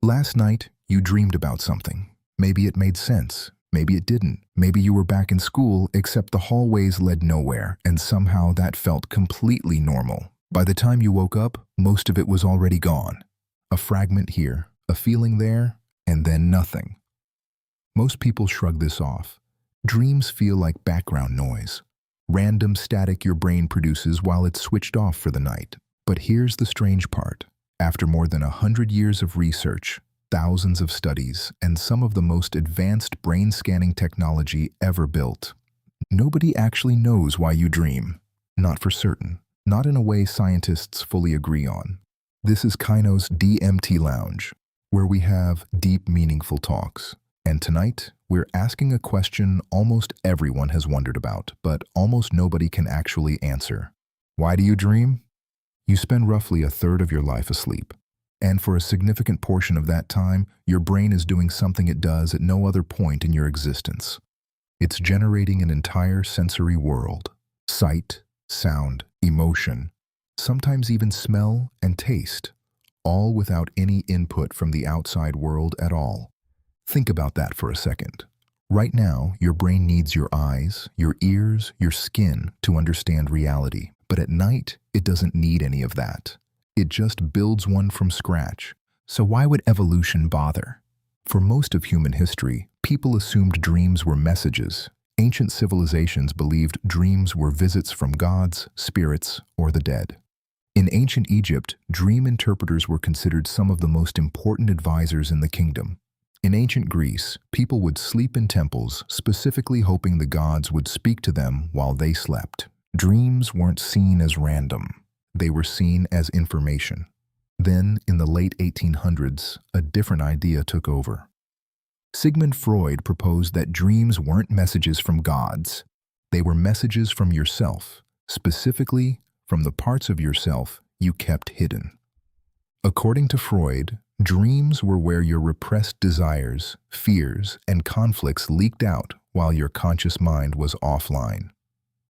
Last night, you dreamed about something. Maybe it made sense. Maybe it didn't. Maybe you were back in school, except the hallways led nowhere, and somehow that felt completely normal. By the time you woke up, most of it was already gone. A fragment here, a feeling there, and then nothing. Most people shrug this off. Dreams feel like background noise. Random static your brain produces while it's switched off for the night. But here's the strange part. After more than 100 years of research, thousands of studies, and some of the most advanced brain scanning technology ever built, nobody actually knows why you dream. Not for certain. Not in a way scientists fully agree on. This is KainosDMT-Lounge, where we have deep, meaningful talks. And tonight, we're asking a question almost everyone has wondered about, but almost nobody can actually answer. Why do you dream? You spend roughly a third of your life asleep. And for a significant portion of that time, your brain is doing something it does at no other point in your existence. It's generating an entire sensory world. Sight, sound, emotion, sometimes even smell and taste, all without any input from the outside world at all. Think about that for a second. Right now, your brain needs your eyes, your ears, your skin to understand reality. But at night, it doesn't need any of that. It just builds one from scratch. So why would evolution bother? For most of human history, people assumed dreams were messages. Ancient civilizations believed dreams were visits from gods, spirits, or the dead. In ancient Egypt, dream interpreters were considered some of the most important advisors in the kingdom. In ancient Greece, people would sleep in temples, specifically hoping the gods would speak to them while they slept. Dreams weren't seen as random. They were seen as information. Then, in the late 1800s, a different idea took over. Sigmund Freud proposed that dreams weren't messages from gods. They were messages from yourself, specifically from the parts of yourself you kept hidden. According to Freud, dreams were where your repressed desires, fears, and conflicts leaked out while your conscious mind was offline.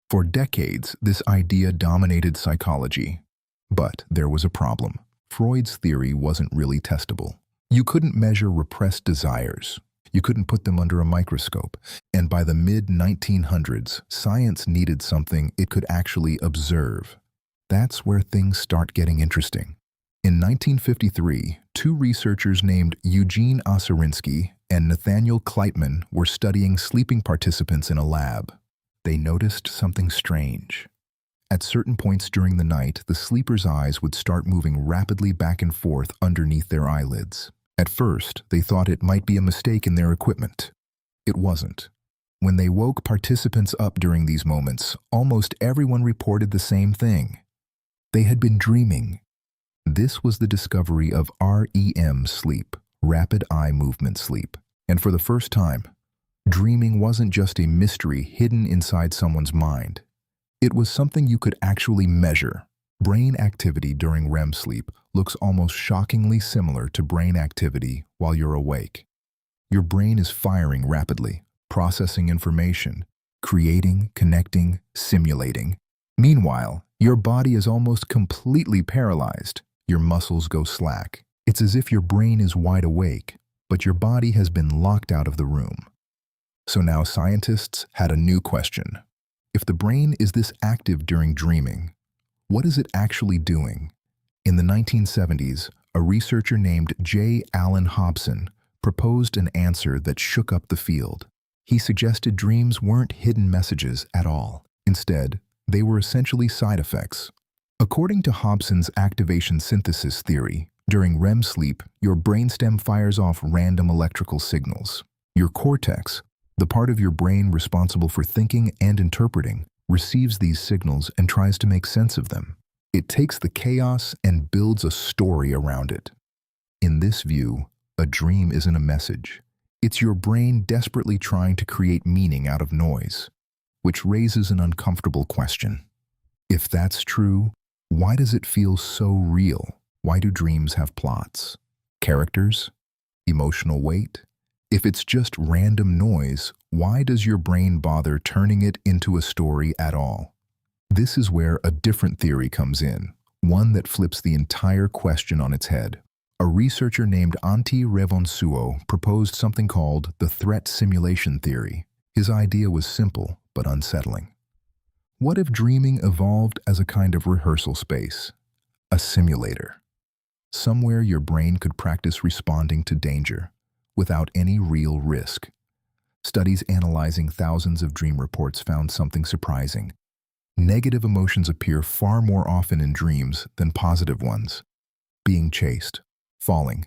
For decades, this idea dominated psychology. But there was a problem. Freud's theory wasn't really testable. You couldn't measure repressed desires. You couldn't put them under a microscope. And by the mid-1900s, science needed something it could actually observe. That's where things start getting interesting. In 1953, two researchers named Eugene Oserinsky and Nathaniel Kleitman were studying sleeping participants in a lab. They noticed something strange. At certain points during the night, the sleeper's eyes would start moving rapidly back and forth underneath their eyelids. At first, they thought it might be a mistake in their equipment. It wasn't. When they woke participants up during these moments, almost everyone reported the same thing. They had been dreaming. This was the discovery of REM sleep, rapid eye movement sleep. And for the first time, dreaming wasn't just a mystery hidden inside someone's mind. It was something you could actually measure. Brain activity during REM sleep looks almost shockingly similar to brain activity while you're awake. Your brain is firing rapidly, processing information, creating, connecting, simulating. Meanwhile, your body is almost completely paralyzed. Your muscles go slack. It's as if your brain is wide awake, but your body has been locked out of the room. So now scientists had a new question. If the brain is this active during dreaming, what is it actually doing? In the 1970s, a researcher named J. Allen Hobson proposed an answer that shook up the field. He suggested dreams weren't hidden messages at all. Instead, they were essentially side effects. According to Hobson's activation synthesis theory, during REM sleep, your brainstem fires off random electrical signals. Your cortex, the part of your brain responsible for thinking and interpreting, receives these signals and tries to make sense of them. It takes the chaos and builds a story around it. In this view, a dream isn't a message. It's your brain desperately trying to create meaning out of noise, which raises an uncomfortable question. If that's true, why does it feel so real? Why do dreams have plots, characters, emotional weight? If it's just random noise, why does your brain bother turning it into a story at all? This is where a different theory comes in, one that flips the entire question on its head. A researcher named Revonsuo proposed something called the threat simulation theory. His idea was simple but unsettling. What if dreaming evolved as a kind of rehearsal space? A simulator. Somewhere your brain could practice responding to danger without any real risk. Studies analyzing thousands of dream reports found something surprising. Negative emotions appear far more often in dreams than positive ones. Being chased, falling,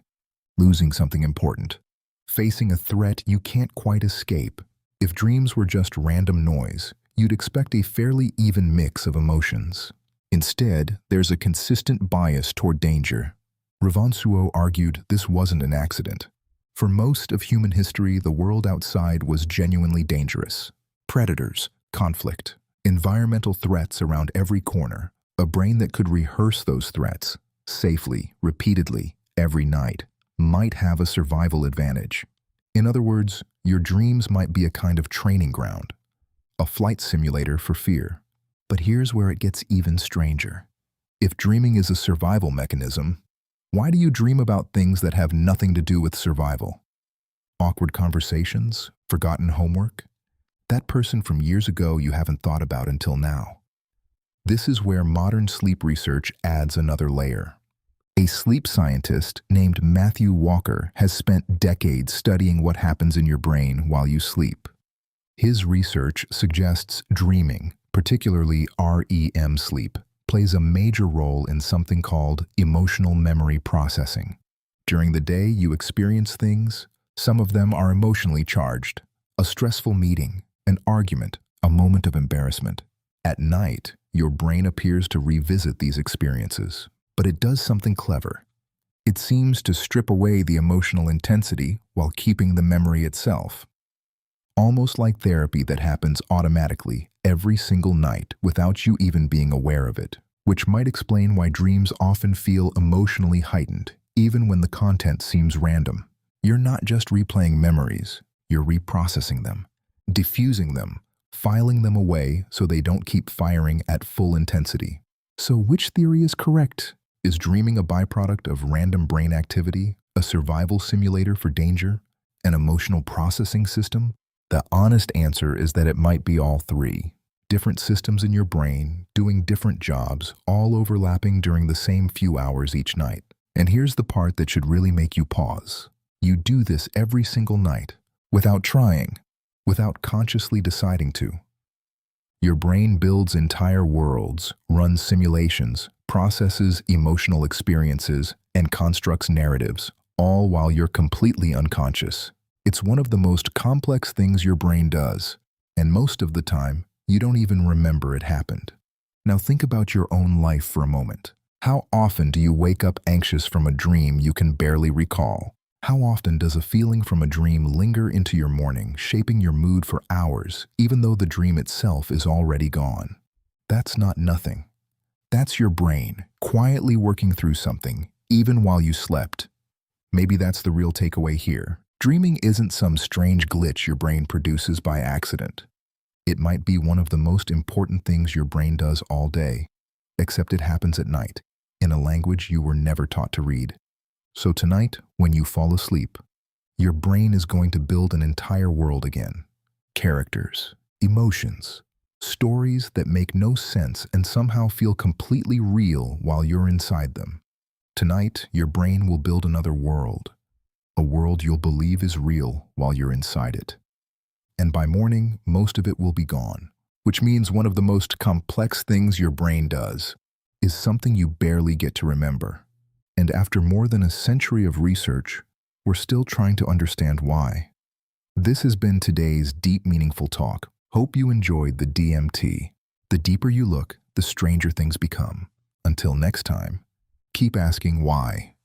losing something important, facing a threat you can't quite escape. If dreams were just random noise, you'd expect a fairly even mix of emotions. Instead, there's a consistent bias toward danger. Revonsuo argued this wasn't an accident. For most of human history, the world outside was genuinely dangerous. Predators, conflict, environmental threats around every corner. A brain that could rehearse those threats safely, repeatedly, every night, might have a survival advantage. In other words, your dreams might be a kind of training ground, a flight simulator for fear. But here's where it gets even stranger. If dreaming is a survival mechanism, why do you dream about things that have nothing to do with survival? Awkward conversations? Forgotten homework? That person from years ago you haven't thought about until now. This is where modern sleep research adds another layer. A sleep scientist named Matthew Walker has spent decades studying what happens in your brain while you sleep. His research suggests dreaming, particularly REM sleep, plays a major role in something called emotional memory processing. During the day, you experience things. Some of them are emotionally charged. A stressful meeting, an argument, a moment of embarrassment. At night, your brain appears to revisit these experiences, but it does something clever. It seems to strip away the emotional intensity while keeping the memory itself. Almost like therapy that happens automatically every single night without you even being aware of it, which might explain why dreams often feel emotionally heightened, even when the content seems random. You're not just replaying memories, you're reprocessing them, diffusing them, filing them away so they don't keep firing at full intensity. So which theory is correct? Is dreaming a byproduct of random brain activity, a survival simulator for danger, an emotional processing system? The honest answer is that it might be all three. Different systems in your brain, doing different jobs, all overlapping during the same few hours each night. And here's the part that should really make you pause. You do this every single night, without trying, without consciously deciding to. Your brain builds entire worlds, runs simulations, processes emotional experiences, and constructs narratives, all while you're completely unconscious. It's one of the most complex things your brain does, and most of the time, you don't even remember it happened. Now think about your own life for a moment. How often do you wake up anxious from a dream you can barely recall? How often does a feeling from a dream linger into your morning, shaping your mood for hours, even though the dream itself is already gone? That's not nothing. That's your brain, quietly working through something, even while you slept. Maybe that's the real takeaway here. Dreaming isn't some strange glitch your brain produces by accident. It might be one of the most important things your brain does all day, except it happens at night, in a language you were never taught to read. So tonight, when you fall asleep, your brain is going to build an entire world again. Characters, emotions, stories that make no sense and somehow feel completely real while you're inside them. Tonight, your brain will build another world. A world you'll believe is real while you're inside it. And by morning, most of it will be gone, which means one of the most complex things your brain does is something you barely get to remember. And after more than a century of research, we're still trying to understand why. This has been today's deep, meaningful talk. Hope you enjoyed the DMT. The deeper you look, the stranger things become. Until next time, keep asking why.